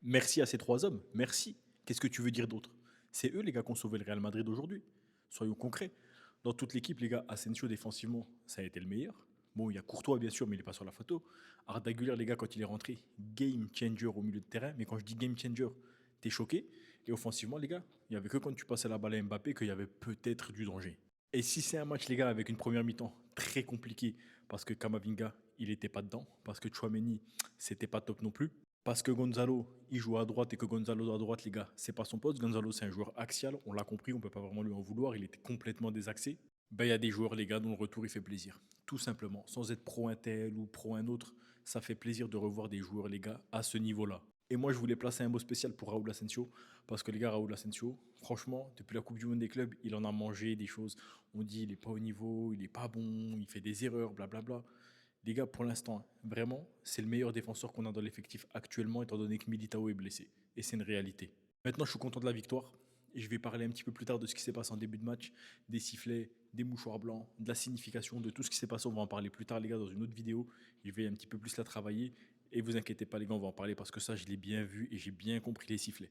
Merci à ces 3 hommes, merci. Qu'est-ce que tu veux dire d'autre? C'est eux les gars qui ont sauvé le Real Madrid aujourd'hui. Soyons concrets. Dans toute l'équipe, les gars, Asensio défensivement, ça a été le meilleur. Bon, il y a Courtois bien sûr, mais il n'est pas sur la photo. Arda Güler, les gars, quand il est rentré, game changer au milieu de terrain. Mais quand je dis game changer, t'es choqué. Et offensivement, les gars, il n'y avait que quand tu passais la balle à Mbappé qu'il y avait peut-être du danger. Et si c'est un match, les gars, avec une première mi-temps très compliquée, parce que Kamavinga, il n'était pas dedans, parce que Chouameni, c'était pas top non plus, parce que Gonzalo, il joue à droite et que Gonzalo à droite, les gars, c'est pas son poste. Gonzalo, c'est un joueur axial, on l'a compris, on peut pas vraiment lui en vouloir, il était complètement désaxé. Ben, il y a des joueurs, les gars, dont le retour, il fait plaisir. Tout simplement, sans être pro un tel ou pro un autre, ça fait plaisir de revoir des joueurs, les gars, à ce niveau-là. Et moi, je voulais placer un mot spécial pour Raúl Asensio, parce que les gars, Raúl Asensio, franchement, depuis la Coupe du Monde des clubs, il en a mangé des choses. On dit, il est pas au niveau, il est pas bon, il fait des erreurs, blablabla. Les gars, pour l'instant, hein, vraiment, c'est le meilleur défenseur qu'on a dans l'effectif actuellement, étant donné que Militao est blessé. Et c'est une réalité. Maintenant, je suis content de la victoire. Et je vais parler un petit peu plus tard de ce qui s'est passé en début de match, des sifflets, des mouchoirs blancs, de la signification, de tout ce qui s'est passé. On va en parler plus tard, les gars, dans une autre vidéo. Je vais un petit peu plus la travailler. Et vous inquiétez pas, les gars, on va en parler parce que ça, je l'ai bien vu et j'ai bien compris les sifflets.